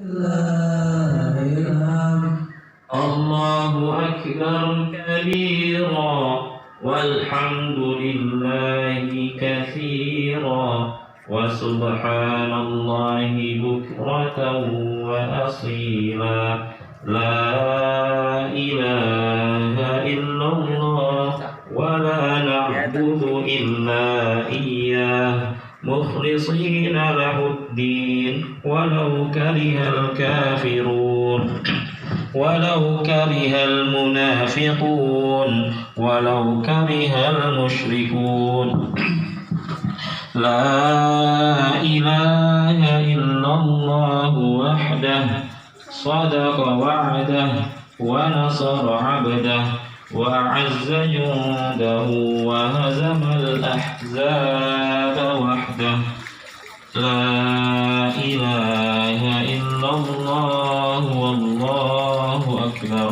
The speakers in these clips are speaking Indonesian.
الله أكبر كبيرا والحمد لله كثيرا وسبحان الله بكرة وأصيلا لا إله إلا الله ولا نعبد إلا إياه مخلصين له الدين ولو كره الكافرون ولو كره المنافقون ولو كره المشركون لا إله إلا الله وحده صدق وعده ونصر عبده وأعز جنده وهزم الأحزاب وحده لا إله إلا الله والله أكبر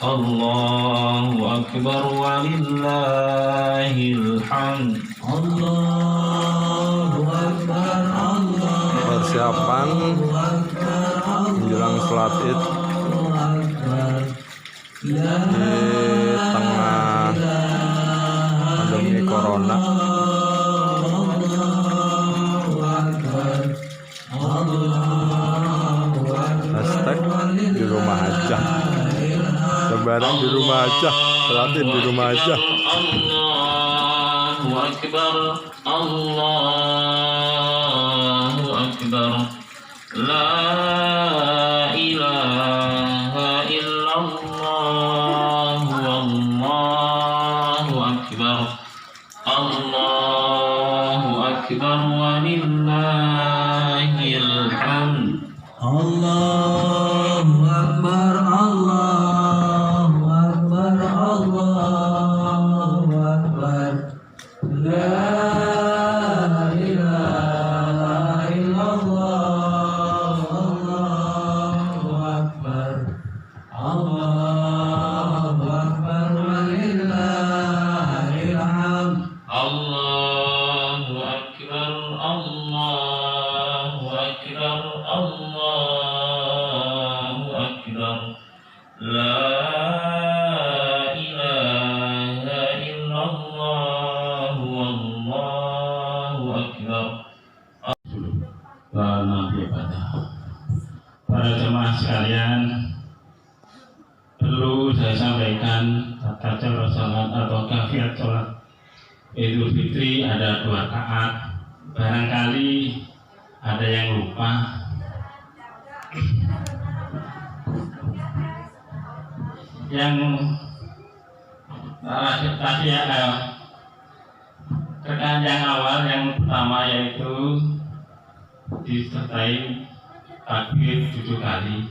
الله أكبر ولله الحمد الله أكبر Persiapan menjelang sholat Id di tengah pandemi corona. Hashtag di rumah aja, lebaran di rumah aja, sholat Id di rumah aja. Allahu Akbar, Allahu Akbar, la ilaha illallah, wallahu akbar, Allahu Akbar walillahil hamd. Allahu Akbar, Allahu Akbar, Allahu Akbar, la ilaha illallah, Allahu Akbar, Allahu Akbar walillahil hamd. Allahu Akbar, Allahu Akbar, Allahu Akbar, la ilaha illallah, wallahu akbar. Para jemaah sekalian, perlu saya sampaikan tata cara sholat atau kafiyat sholat Idul Fitri ada 2 rakaat. Barangkali ada yang lupa. Yang tadi rekan yang awal, yang pertama yaitu disertai takbir 7 kali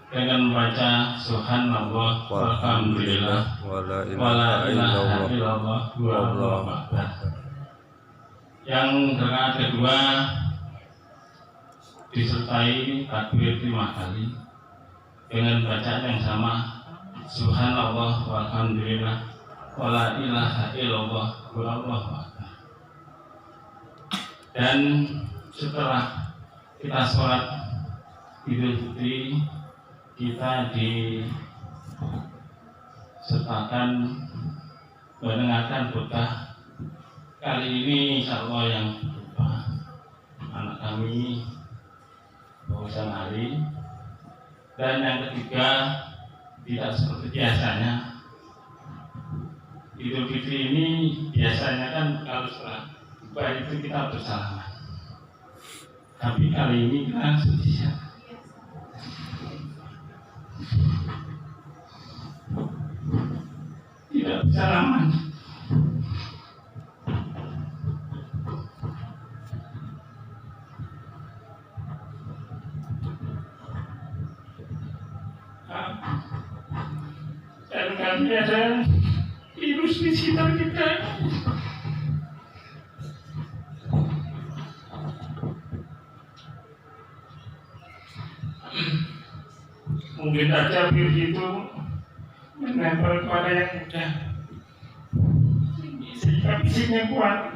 dengan membaca subhanallah walhamdulillah wala ilaha illallah wallahu akbar. Yang rakaat kedua disertai takbir 5 kali dengan bacaan yang sama subhanallah walhamdulillah wala ilaha illallah wallahu akbar. Dan setelah kita sholat Idul Fitri, kita disertakan mendengarkan khotbah. Kali ini insya Allah yang berkhotbah anak kami Bahusan Ali. Dan yang ketiga, tidak seperti biasanya, Idul Fitri ini biasanya kan kalau setelah khotbah itu kita bersalaman. Tapi kali ini kita sedih. Tidak bersalaman. Dan kami ada virus di sekitar kita. Mungkin saja virus itu menempel kepada yang muda, sehingga fisiknya kuat.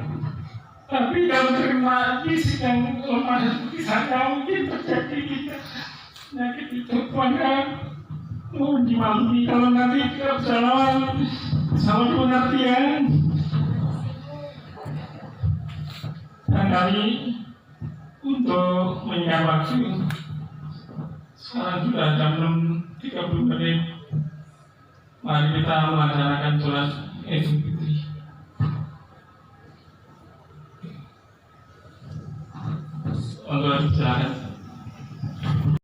Tapi kalau terima fisik yang lemah, bisa mungkin terjadi kita penyakit itu Tuhan mohon dimaklumi kalau nanti tidak bisa lawan sama pengertian. Barangkali untuk mengingat waktu sekarang sudah jam 6.30 menit. Mari kita melaksanakan sholat Idul Fitri. Untuk silakan.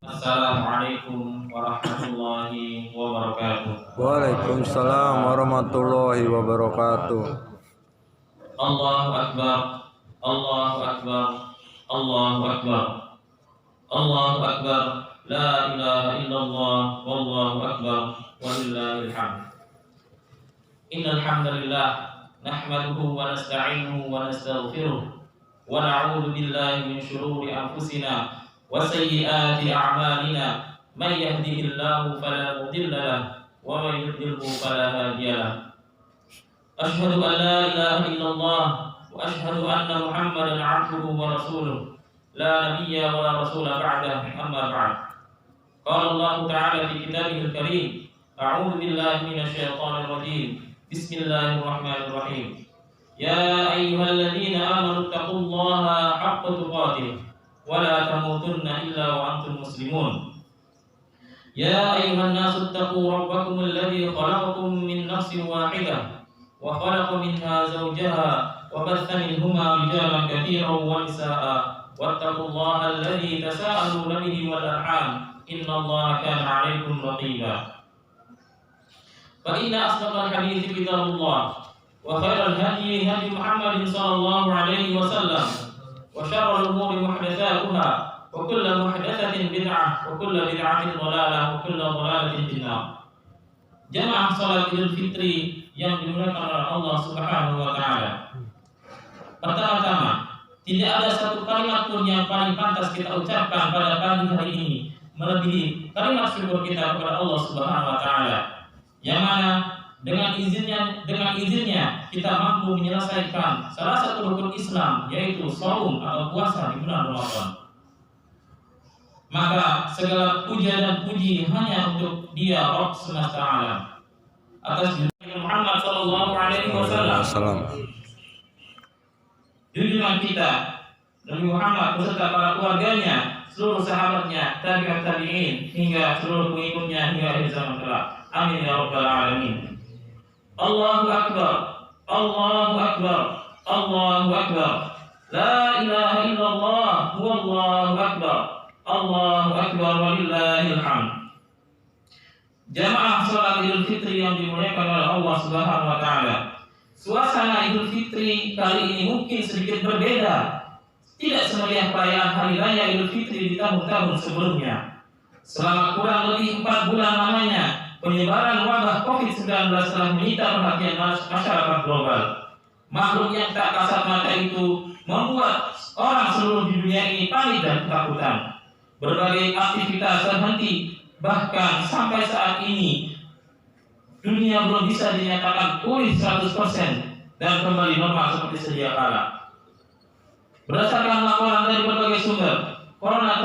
Assalamualaikum warahmatullahi wabarakatuh. Waalaikumsalam warahmatullahi wabarakatuh. Allahu Akbar, Allahu Akbar, Allahu Akbar, Allahu Akbar, la ilaha illallah, wallahu akbar, walillahil hamd. Innal hamdalillah nahmaduhu wa nasta'inuhu wa nastaghfiruh wa na'udzu billahi min shururi anfusina wa sayyiati a'malina. Man yahdihillahu fala mudilla lahu wa man yudlilhu fala hadiya lahu. Asyhadu an la ilaha illallah wa asyhadu anna Muhammadan 'abduhu wa rasuluh. La nabiyya wa la rasula ba'dahu, amma ba'd. Qala Allah ta'ala fi kitabihil karim, a'udzu billahi minasy syaithanir rajim. Bismillahirrahmanirrahim. Ya ayyuhalladzina amanu taqullaha haqqa tuqatih wa la tamutunna illa wa antum muslimun. Ya ayyuhan nasu taqu rabbakum alladzi khalaqakum min nafsin wahidah wa khalaqa minha zawjaha wa batha minhuma rijalan katsiran wa nisaa'a wattaqullaha alladzi tasaaluna bihi wal arham innallaha kana 'alaykum raqiba. Fa inna asdaqal hadiits kitabullah wa khairal hadyi hadyu Muhammadin sallallahu alaihi wasallam wa syarrul umuri muhdatsatuha wa kullu muhdatsatin bid'ah wa kullu bid'atin dhalalah wa kullu dhalalatin finnar. Jamaah salat Idul Fitri yang dimuliakan oleh Allah Subhanahu wa taala. Pertama-tama, tidak ada satu kalimat pun yang paling pantas kita ucapkan pada pagi hari ini melebihi kalimat syukur kita kepada Allah Subhanahu wa taala. Yang mana dengan izinnya kita mampu menyelesaikan salah satu rukun Islam, yaitu shaum atau puasa di bulan Ramadan. Maka segala puja dan puji hanya untuk Dia, Rabb semesta alam. Atas junjungan Muhammad sallallahu alaihi wasallam, junjungan kita Nabi Muhammad beserta para keluarganya, seluruh sahabatnya, tabi'ut tabi'in hingga seluruh pengikutnya hingga akhir zaman kelak. Amin ya rabbal alamin. Allahu akbar, Allahu akbar, Allahu akbar. La ilaha illallah, wallahu akbar. Allahu akbar walillahil hamd. Jamaah salat Idul Fitri yang dimuliakan oleh Allah Subhanahu wa taala. Suasana Idul Fitri kali ini mungkin sedikit berbeda. Tidak semeriah perayaan hari raya Idul Fitri di tahun-tahun sebelumnya. Selama kurang lebih 4 bulan lamanya, penyebaran wabah COVID-19 telah menyita perhatian masyarakat global. Makhluk yang tak kasat mata itu membuat orang seluruh di dunia ini panik dan ketakutan. Berbagai aktivitas terhenti, bahkan sampai saat ini dunia belum bisa dinyatakan pulih 100% dan kembali normal seperti sedia kala. Berdasarkan laporan dari berbagai sumber, corona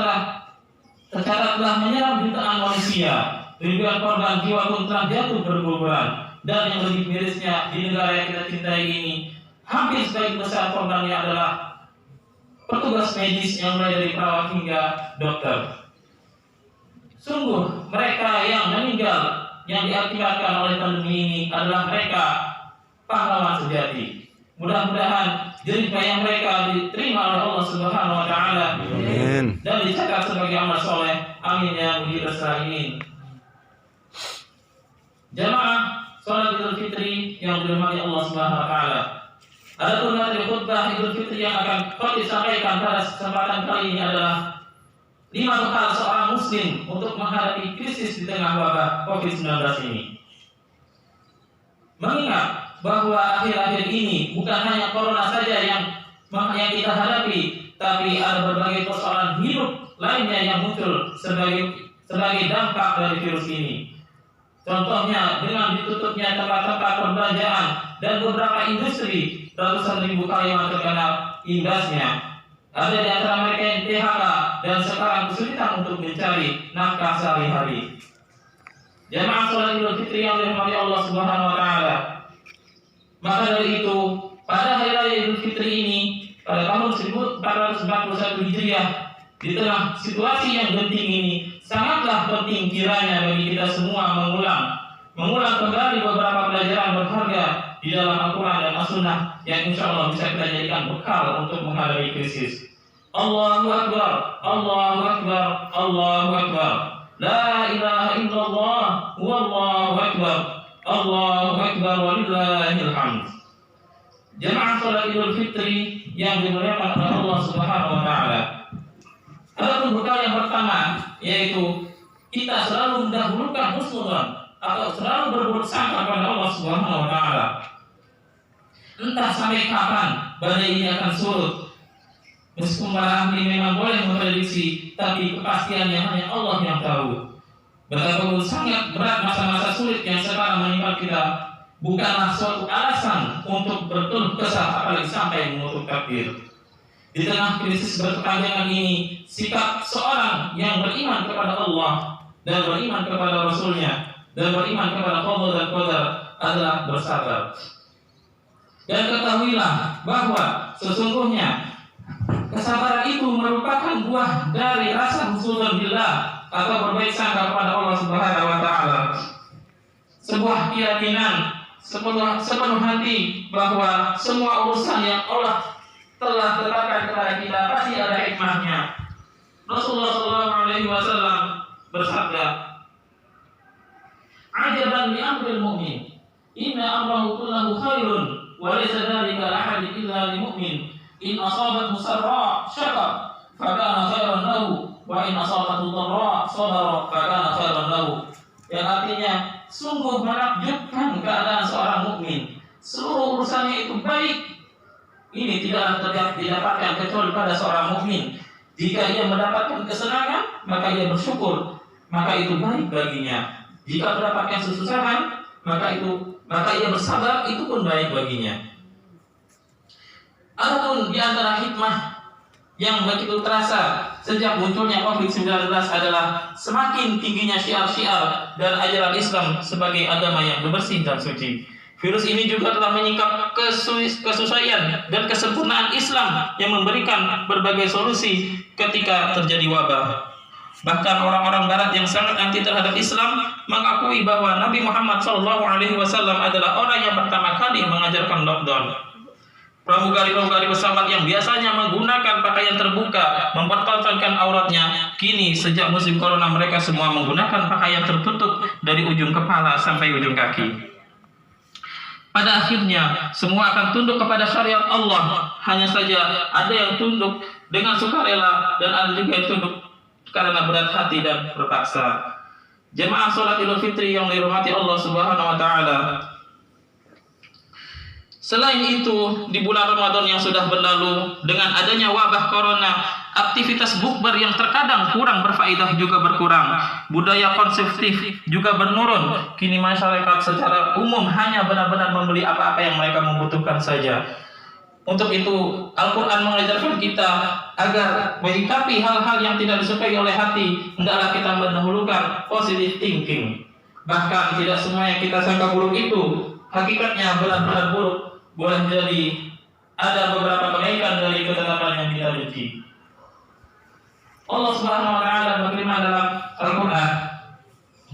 tercatat telah menyerang jutaan manusia. Ribuan korban jiwa pun telah jatuh berguguran. Dan yang lebih mirisnya, di negara yang kita cintai ini, hampir sebagian besar korbannya adalah petugas medis yang mulai dari perawat hingga dokter. Sungguh mereka yang meninggal yang diakibatkan oleh pandemi ini adalah mereka pahlawan sejati. Mudah-mudahan jerih payah mereka diterima oleh Allah Subhanahu wa taala dan dicatat sebagai amal soleh. Amin ya mujibas salihin. Jamaah salat Idul Fitri yang dirahmati Allah Subhanahu wa taala. Adapun materi khutbah Idul Fitri yang akan kami sampaikan pada kesempatan kali ini adalah 5 hal seorang muslim untuk menghadapi krisis di tengah wabah COVID-19 ini. Mengingat bahwa akhir-akhir ini bukan hanya corona saja yang kita hadapi, tapi ada berbagai persoalan hidup lainnya yang muncul sebagai dampak dari virus ini. Contohnya dengan ditutupnya tempat-tempat perbelanjaan dan beberapa industri, ratusan ribu karyawan terkena imbasnya. Ada di antara mereka yang PHK dan sekarang kesulitan untuk mencari nafkah sehari-hari. Jamaah salat Idul Fitri yang dirahmati Allah Subhanahu wa taala. Maka dari itu, pada hari raya Idul Fitri ini, pada tahun 1441 Hijriah, di tengah situasi yang genting ini, sangatlah penting kiranya bagi kita semua mengulang kembali beberapa pelajaran berharga di dalam Al-Quran dan As-Sunnah yang insya Allah bisa kita jadikan bekal untuk menghadapi krisis. Allahu Akbar, Allahu Akbar, Allahu Akbar. La ilaha illallah, wallahu akbar, Allahu akbar, walillahil hamd. Jamaah salat Idul Fitri yang dimuliakan oleh Allah Subhanahu wa taala. Ada bekal yang pertama, yaitu kita selalu mendahulukan husnudzon atau selalu berburuk sangka kepada Allah Subhanahu wa taala. Entah sampai kapan badai ini akan surut. Meskipun para ahli memang boleh memprediksi, tapi kepastiannya hanya Allah yang tahu. Betapa sangat berat masa-masa sulit yang sekarang menimpa kita bukanlah suatu alasan untuk berkeluh kesah apalagi sampai mengutuk takdir. Di tengah krisis berkepanjangan ini, sikap seorang yang beriman kepada Allah dan beriman kepada Rasulnya dan beriman kepada qada dan qadar adalah bersabar. Dan ketahuilah bahwa sesungguhnya kesabaran itu merupakan buah dari rasa husnudzon billah atau berbaik sangka kepada Allah Subhanahu wa taala. Sebuah keyakinan sepenuh hati bahwa semua urusan yang Allah telah tetapkan kepada kita pasti ada hikmahnya. Rasulullah SAW bersabda, "Ajaban li amril mu'min, inna amrahu kullahu khairun, wa laysa dzalika li ahadin illa lil mu'min. In asabathu sarra syakar, fakana khairan lahu, wa in asabathu dharra sabara, fakana khairan lahu." Yang artinya, sungguh menakjubkan keadaan seorang mukmin. Seluruh urusannya itu baik. Ini tidaklah didapatkan kecuali pada seorang mukmin. Jika ia mendapatkan kesenangan, maka ia bersyukur, maka itu baik baginya. Jika mendapatkan kesusahan, maka ia bersabar, itu pun baik baginya. Adapun di antara hikmah yang begitu terasa sejak munculnya COVID-19 adalah semakin tingginya syiar-syiar dan ajaran Islam sebagai agama yang bersih dan suci. Virus ini juga telah menyingkap kesesuaian dan kesempurnaan Islam yang memberikan berbagai solusi ketika terjadi wabah. Bahkan orang-orang Barat yang sangat anti terhadap Islam mengakui bahwa Nabi Muhammad SAW adalah orang yang pertama kali mengajarkan lockdown. Pramugari-pramugari pesawat yang biasanya menggunakan pakaian terbuka mempertontonkan auratnya, kini sejak musim corona mereka semua menggunakan pakaian tertutup dari ujung kepala sampai ujung kaki. Pada akhirnya semua akan tunduk kepada syariat Allah. Hanya saja ada yang tunduk dengan sukarela dan ada juga yang tunduk karena berat hati dan terpaksa. Jemaah salat Idul Fitri yang dirahmati Allah Subhanahu wa taala. Selain itu, di bulan Ramadan yang sudah berlalu, dengan adanya wabah corona, aktivitas bukber yang terkadang kurang berfaedah juga berkurang. Budaya konsumtif juga menurun. Kini masyarakat secara umum hanya benar-benar membeli apa-apa yang mereka membutuhkan saja. Untuk itu, Al-Quran mengajarkan kita agar menyikapi hal-hal yang tidak disukai oleh hati, hendaklah kita mendahulukan positive thinking. Bahkan tidak semua yang kita sangka buruk itu hakikatnya benar-benar buruk. Boleh jadi ada beberapa kebaikan dari ketetapan yang kita benci. Allah Subhanahu wa taala berfirman dalam Al-Qur'an,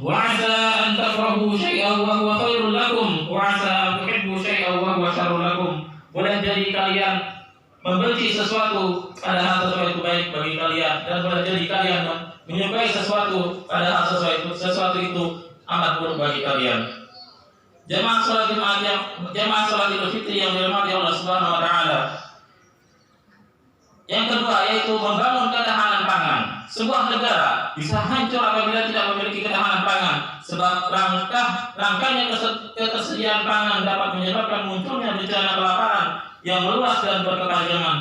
"Wa 'asa an takrahu syai'an wa huwa khairul lakum, wa 'asa an tuhibbu syai'an wa huwa syarrul lakum." Boleh jadi kalian membenci sesuatu padahal sesuatu itu baik bagi kalian, dan boleh jadi kalian menyukai sesuatu padahal sesuatu itu amat buruk bagi kalian. Jemaah salat Idul Fitri yang dirahmati Allah Subhanahu wa taala. Yang kedua yaitu membangun ketahanan pangan. Sebuah negara bisa hancur apabila tidak memiliki ketahanan pangan, sebab rangkaian ketersediaan pangan dapat menyebabkan munculnya bencana kelaparan yang meluas dan berkepanjangan.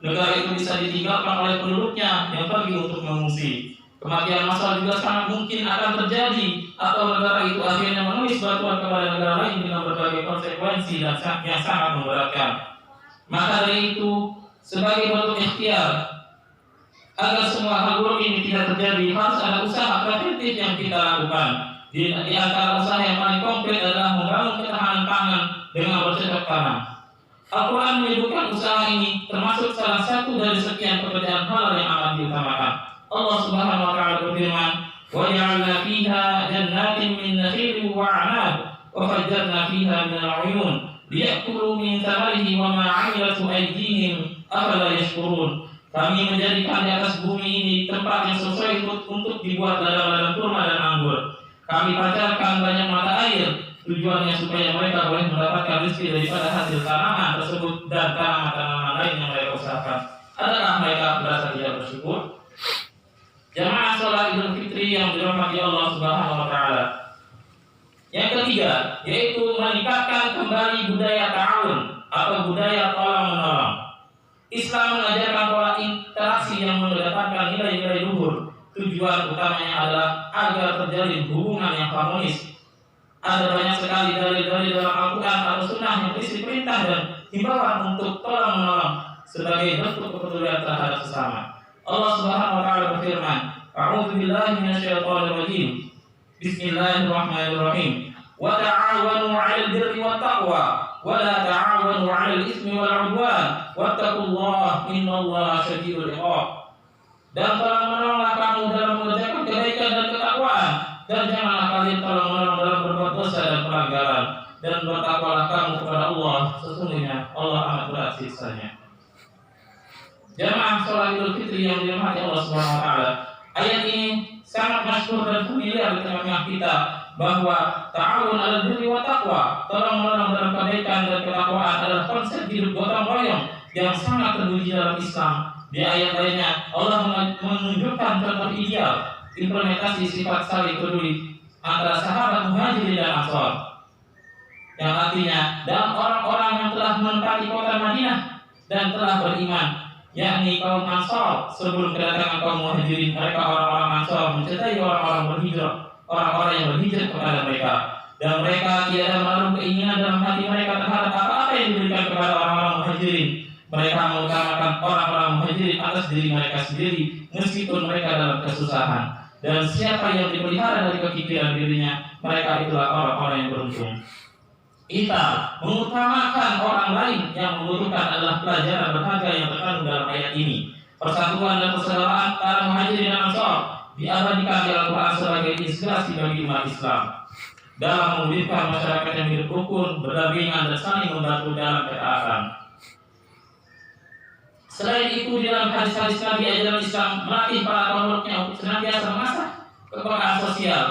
Negara itu bisa ditinggalkan oleh penduduknya yang pergi untuk mengungsi. Kematian massal juga sangat mungkin akan terjadi, atau negara itu akhirnya menulis bantuan kepada negara lain dengan berbagai konsekuensi dan yang sangat memberatkan. Maka dari itu, sebagai bentuk ikhtiar agar semua hal buruk ini tidak terjadi, harus ada usaha preventif yang kita lakukan. Di antara usaha yang paling konkret adalah membangun ketahanan pangan dengan bercocok tanam. Al-Quran menyebutkan usaha ini termasuk salah satu dari sekian pekerjaan halal yang amat diutamakan. Allah Subhanahu wa taala berfirman, "Wa ja'alna fiha jannatin min nakhilin wa 'anab wa fajjarna fiha min al-'uyun liya'kulu min thamarihi wa ma 'amilatu aydihim afala yashkurun." Kami menjadikan di atas bumi ini tempat yang sesuai untuk dibuat ladang-ladang kurma dan anggur. Kami pancarkan banyak mata air, tujuannya supaya mereka boleh mendapatkan rezeki daripada hasil tanaman tersebut dan tanaman-tanaman lain yang mereka usahakan. Adakah mereka merasa tidak bersyukur? Jamaah sholat Idul Fitri yang dirahmati Allah Subhanahu wa taala. Yang ketiga, yaitu meningkatkan kembali budaya ta'awun atau budaya tolong-menolong. Islam mengajarkan pola interaksi yang mengedepankan nilai-nilai luhur. Tujuan utamanya adalah agar terjalin hubungan yang harmonis. Ada banyak sekali dalil-dalil dalam Al-Quran atau Sunnah yang berisi perintah dan himbauan untuk tolong-menolong sebagai bentuk kepedulian terhadap sesama. Allah Subhanahu wa taala berfirman, "A'udzu billahi minasyaitonir rajim. Bismillahirrahmanirrahim. Wa ta'awanu 'alal birri wat taqwa wa la ta'awanu 'alal itsmi wal 'udwan wattaqullaha innallaha syadidul 'iqab." Dan tolong-menolonglah kamu dalam mengerjakan kebaikan dan ketakwaan, dan janganlah kalian tolong-menolong dalam berbuat dosa dan pelanggaran, dan bertakwalah kamu kepada Allah, sesungguhnya Allah amat berat siksanya. Jamaah sholat Idul Fitri yang dirahmati Allah Subhanahu wa taala. Ayat ini sangat masyhur dan familiar di tengah-tengah kita bahwa ta'awun 'alal birri wa taqwa, tolong-menolong dalam kebaikan dan ketakwaan adalah konsep hidup gotong royong yang sangat terpuji dalam Islam. Di ayat lainnya Allah menunjukkan contoh ideal implementasi sifat saling peduli antara sahabat Muhajirin dan Ansor, yang artinya dalam orang-orang yang telah menempati kota Madinah dan telah beriman, yakni kaum Ansor. Sebelum kedatangan kaum Muhajirin, mereka orang-orang Ansor mencintai orang-orang berhijrah, orang-orang yang berhijrah kepada mereka, dan mereka tidak menaruh keinginan dalam hati mereka terhadap apa-apa yang diberikan kepada orang-orang Muhajirin. Mereka mengutamakan orang-orang Muhajirin atas diri mereka sendiri meskipun mereka dalam kesusahan. Dan siapa yang dipelihara dari kekikiran dirinya, mereka itulah orang-orang yang beruntung. Kita mengutamakan orang lain yang membutuhkan adalah pelajaran berharga yang terkandung dalam ayat ini. Persatuan dan persaudaraan antara Muhajirin dan Ansor diabadikan di Al-Quran sebagai inspirasi bagi umat Islam dalam mewujudkan masyarakat yang hidup rukun, berdampingan, dan saling membantu dalam ketaatan. Selain itu, di dalam hadis-hadis Nabi ajaran Islam melatih para pemeluknya untuk senantiasa mengasah kepekaan sosial.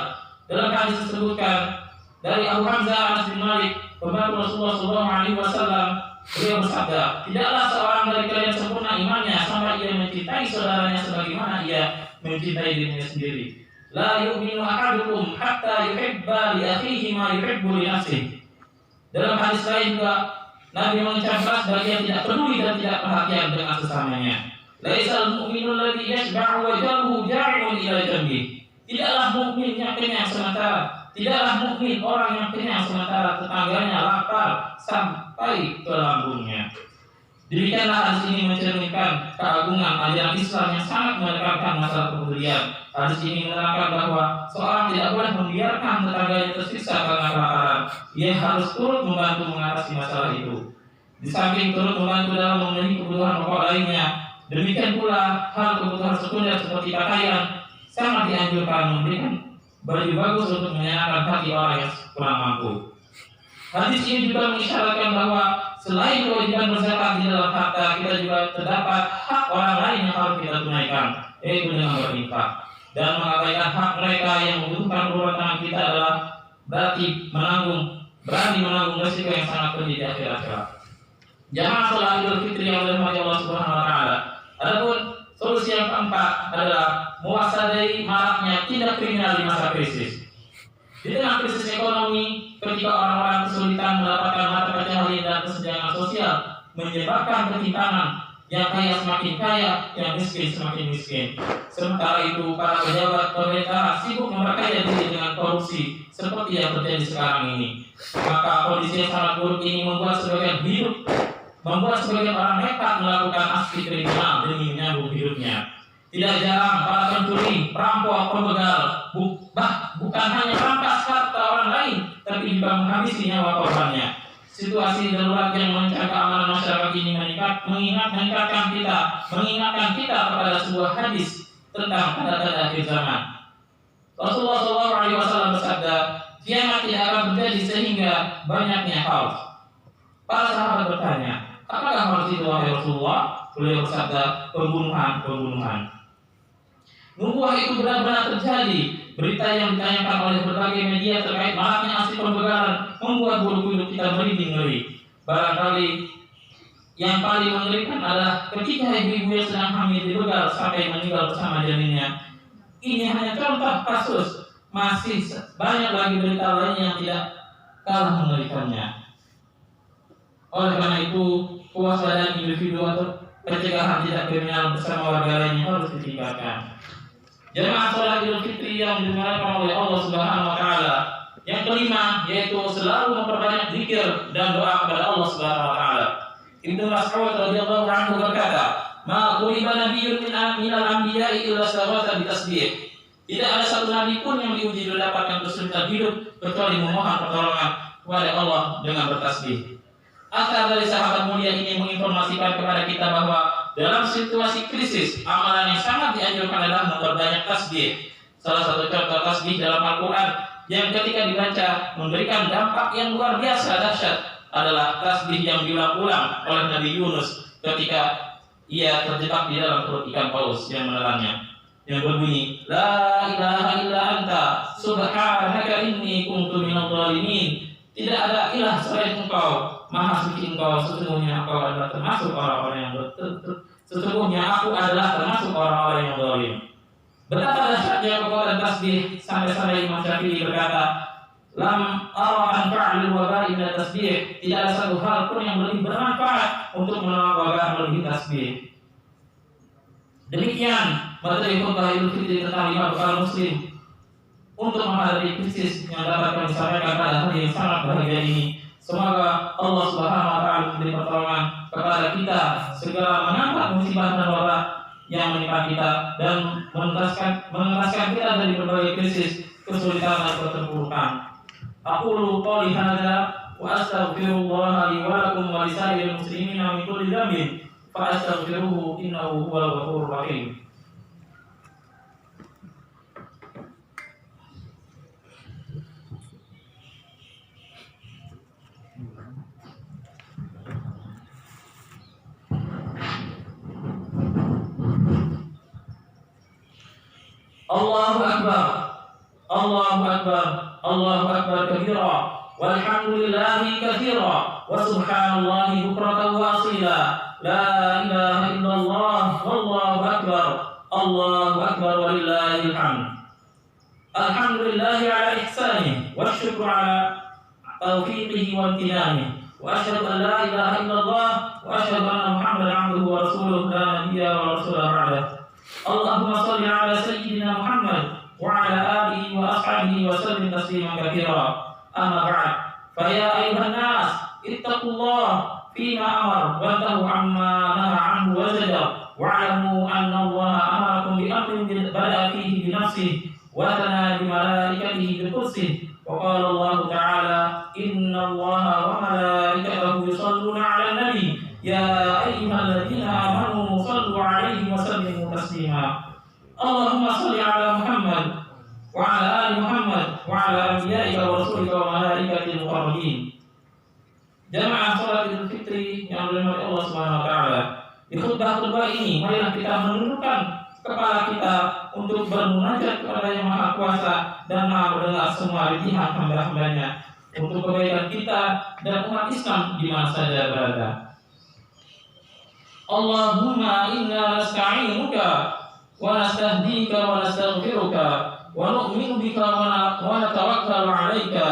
Dalam hadis disebutkan dari Abu Hamzah Anas bin Malik, pembantu Rasulullah SAW, beliau bersabda, "Tidaklah seorang dari kalian sempurna imannya sampai ia mencintai saudaranya sebagaimana ia mencintai dirinya sendiri. La yu'minu ahadukum hatta yuhibba li akhihi ma yuhibbu li nafsihi." Dalam hadis lain juga Nabi mengecam keras bagi yang tidak peduli dan tidak perhatian dengan sesamanya. Laisal mu'minu alladhi yashba'u wajhahu ja'i'un ila jambi. Tidaklah mukmin yang kenyang sementara, tidaklah mukmin orang yang kenyang sementara tetangganya lapar sampai ke lambungnya. Demikianlah hadis ini mencerminkan keagungan ajaran Islam yang sangat menekankan masalah kepedulian. Hadis ini menerangkan bahwa seorang tidak boleh membiarkan tetangganya tersiksa karena kelaparan. Ia harus turut membantu mengatasi masalah itu. Di samping turut membantu dalam memenuhi kebutuhan pokok lainnya, demikian pula hal kebutuhan sekunder seperti pakaian sangat dianjurkan memberikan baju bagus untuk menyenangkan hati orang yang kurang mampu. Hadis ini juga mengisyaratkan bahwa selain kewajiban berzakat di dalam harta, kita juga terdapat hak orang lain yang harus kita tunaikan, yaitu dengan berinfak. Dan mengabaikan hak mereka yang membutuhkan uluran tangan kita adalah berarti berani menanggung risiko yang sangat pedih di akhirat. Jamaah sholat Idul Fitri yang dirahmati Allah Subhanahu wa taala. Adapun solusi yang keempat adalah muwasadai maraknya tindak kriminal di masa krisis. Di tengah krisis ekonomi, ketika orang-orang kesulitan mendapatkan mata pencaharian dan kesenjangan sosial menyebabkan ketimpangan, yang kaya semakin kaya, yang miskin semakin miskin. Sementara itu, para pejabat pemerintah sibuk memperkaya diri dengan korupsi seperti yang terjadi sekarang ini. Maka kondisi yang sangat buruk ini membuat sebagian hidup membuat sebagian orang nekat melakukan aksi kriminal demi menyambung hidupnya. Tidak jarang para pencuri, perampok, pembegal bukan hanya merampas harta orang lain, tapi juga menghabisi nyawa korbannya. Situasi darurat yang mengancam keamanan masyarakat ini mengingatkan kita kepada sebuah hadis tentang tanda-tanda akhir zaman. Rasulullah SAW bersabda, kiamat tidak akan terjadi sehingga banyaknya haus. Para sahabat bertanya, apakah haus itu wahai Rasulullah? Beliau bersabda, pembunuhan. Nubuah itu benar-benar terjadi. Berita yang ditanyakan oleh berbagai media terkait maraknya aksi pembegalan membuat bulu kuduk kita merinding ngeri. Barangkali yang paling mengerikan adalah ketika ibu-ibu yang sedang hamil dibegal sampai meninggal bersama janinnya. Ini hanya contoh kasus, masih banyak lagi berita lain yang tidak kalah mengerikannya. Oleh karena itu, kewaspadaan individu atau pencegahan tindak kriminal bersama warga lainnya harus ditingkatkan. Jemaah salat Idul Fitri yang dimuliakan oleh Allah Subhanahu wa taala. Yang kelima yaitu selalu memperbanyak zikir dan doa kepada Allah Subhanahu wa taala. Ibnu Mas'ud radhiyallahu anhu berkata, "Ma quliba nabiyyun minal anbiya'i illa sawata bitasbih." Tidak ada satu nabi pun yang diuji mendapatkan kesulitan hidup kecuali memohon pertolongan kepada Allah dengan bertasbih. Asal dari sahabat mulia ini menginformasikan kepada kita bahwa dalam situasi krisis, amalan yang sangat dianjurkan adalah memperbanyak tasbih. Salah satu contoh tasbih dalam Al-Quran yang ketika dibaca memberikan dampak yang luar biasa dahsyat adalah tasbih yang diulang-ulang oleh Nabi Yunus ketika ia terjebak di dalam perut ikan paus yang menelannya, yang berbunyi, La ilaha illa anta subhanaka inni kuntu minadh dhalimin. Tidak ada ilah selain Engkau, Maha suci Engkau, sesungguhnya Engkau adalah termasuk orang-orang yang sesungguhnya aku adalah termasuk orang-orang yang zalim. Betapa dahsyatnya kekuatan tasbih sampai Imam Syafi'i berkata, Lam ara anfa'il waba'i min tasbih. Tidak ada satu hal pun yang lebih bermanfaat untuk menolak wabah melebihi tasbih. Demikian materi khutbah Idul Fitri tentang 5 bekal muslim untuk menghadapi krisis yang dapat kami sampaikan pada hari yang sangat bahagia ini. Semoga Allah Subhanahu wa taala memberi pertolongan kepada kita segera mengangkat musibah dan wabah yang menimpa kita dan mengentaskan kita dari berbagai krisis, kesulitan dan keterpurukan. Aqulu qouli hadza wa astaghfirullah li wa lakum wa lisa'iril muslimina min kulli dhanbin fa astaghfiruhu innahu huwal ghafurur rahim. Allahu Akbar, Allahu Akbar, Allahu Akbar kabira, walhamdulillahi katsira, wa subhanallahi bukratan wa asila, la ilaha illallah, wallahu akbar, Allahu akbar walillahil hamd. Alhamdulillahi ala ihsanihi, wa syukru ala taufiqihi wa imtinanihi, wa asyhadu an la ilaha illallah, wa asyhadu anna Muhammadan abduhu wa rasuluhu la nabiyya wa rasula ba'dah. Allahumma salli ala sayyidina Muhammad wa ala alihi wa ashabihi wa sallim tasliman katsira. Amma ba'd. Fa ya ayyuhan nas ittaqullah fima amara wa tahu amma naha anhu wa zajar wa'lamu anna Allah amarakum bi amrin bada'a fihi bi nafsihi wa thana bi malaikatihi bi qudsihi wa qala Allah ta'ala inna Allah wa malaikatahu yusalluna 'alan nabi ya ayyuhalladzina amanu sallu 'alaihi wa sallimu taslima. Allahumma shalli 'ala Muhammad wa 'ala ali Muhammad wa 'ala anbiya'ika wa rasulika wa malaikatil muqarrabin. Jamaah salat Idul Fitri yang dirahmati Allah Subhanahu wa taala. Di khutbah ini marilah kita menundukkan kepala kita untuk bermunajat kepada Yang Maha Kuasa dan Maha mendengar semua rintihan hamba-hambanya untuk kebaikan kita dan umat Islam di mana saja berada. Allahumma inna nasta'inuka wa nastahdika wa nastaghfiruka wa nu'minu bika wa natawakkalu 'alaika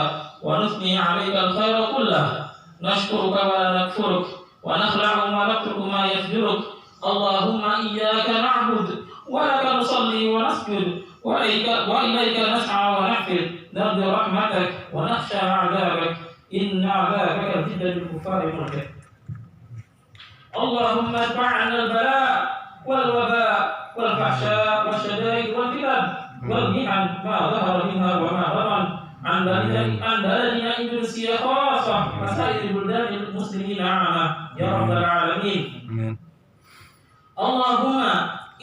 wa nusni 'alaika al-khaira kullah nashkuruka wa la nakfuruk wa nakhla'u ma natruku ma yafjuruk. Allahumma iyyaka na'budu wa laka nusalli wa nasjud wa ilaika nas'a wa nahfid narju rahmatak wa nakhsha 'adzabak inna 'adzabaka jiddatul kuffari mulk. اللهم ادفع عنا البلاء والوباء والفحشاء والشدائد والفتن والمحن ما ظهر منها وما بطن عن بلدنا إندونيسيا خاصة وسائر بلدان المسلمين عامة يا رب العالمين. اللهم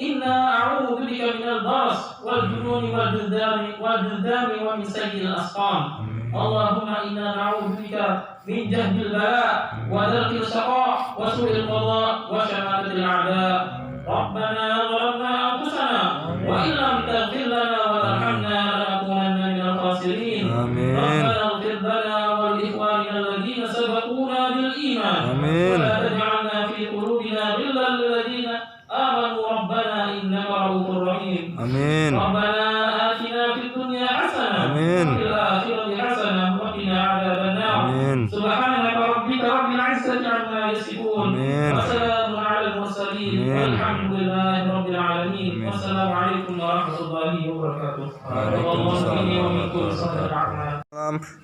إنا أعوذ بك من البرص والجنون والجذام ومن سيء الأسقام. اللهم إنا نعوذ بك من جهد البلاء ودرك الشقاء وسوء القضاء وشماتة الأعداء. ربنا ظلمنا أنفسنا وإن لم تغفر لنا وترحمنا لنكونن من الخاسرين. ربنا اغفر لنا ولإخواننا الذين سبقونا بالإيمان ولا تجعلنا في قلوبنا غلا للذين آمنوا ربنا إنك رؤوف رحيم. ربنا آتنا في الدنيا حسنة وفي الآخرة حسنة وقنا عذاب النار. سبحانك ربك رب العزة عما يصفون وسلام على المرسلين والحمد لله رب العالمين. والسلام عليكم ورحمة الله وبركاته. والله مني ومنكم صالح الأعمال.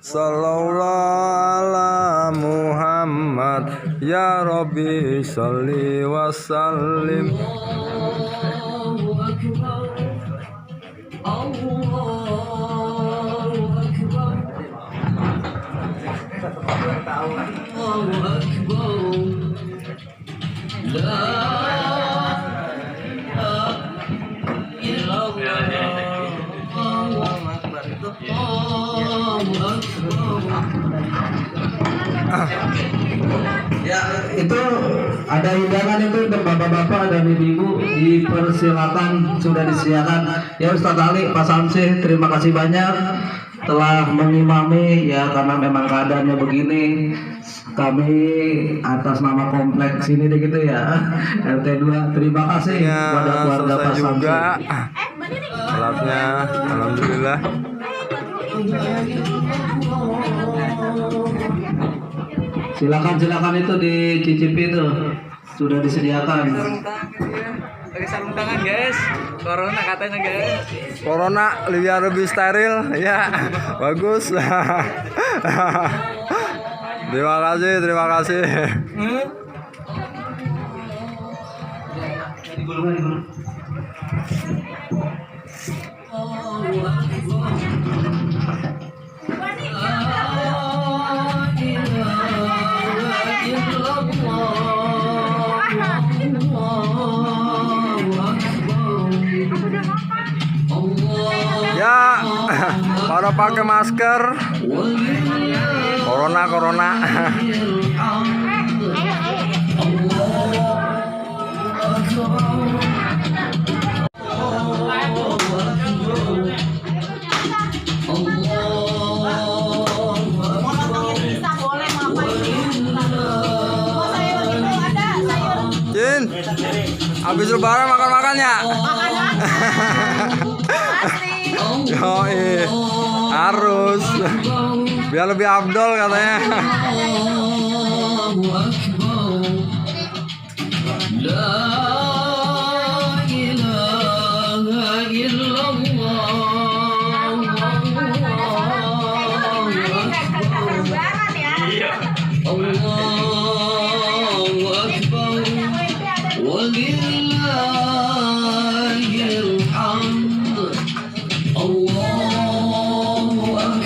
Sallallahu ala Muhammad ya Rabbi sholli wa sallim. Ya, itu ada hidangan itu untuk bapak-bapak dan ibu-ibu, dipersilakan, sudah disediakan. Ya Ustadz Ali, Pak Samsih, terima kasih banyak telah mengimami ya, karena memang keadaannya begini. Kami atas nama kompleks ini gitu ya, RT 2, terima kasih kepada keluarga Pak Samsih. Salatnya, alhamdulillah. Silakan itu dicicipi itu, sudah disediakan. Pakai sarung tangan guys, corona katanya guys. Corona lebih steril, ya bagus. Terima kasih. Ya, pada pakai masker. Corona. Jin, habis lebaran makan ya? Yoi, harus biar lebih afdol katanya.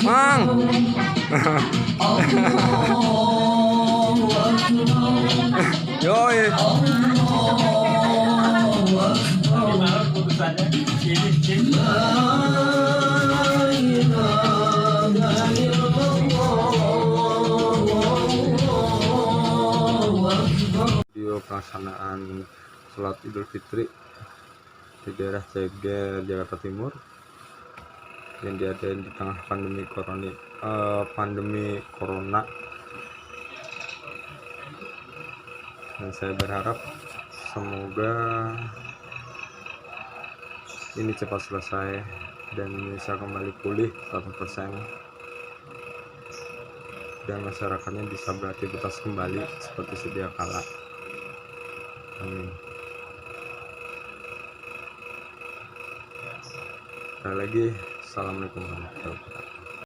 Mang. Yoi. Video pelaksanaan sholat Idul Fitri di daerah Ceger, Jakarta Timur yang diadain di tengah pandemi corona. Dan saya berharap semoga ini cepat selesai dan bisa kembali pulih 100% dan masyarakatnya bisa beraktivitas kembali seperti sedia kala. Amin. Sekali lagi, assalamualaikum warahmatullahi wabarakatuh.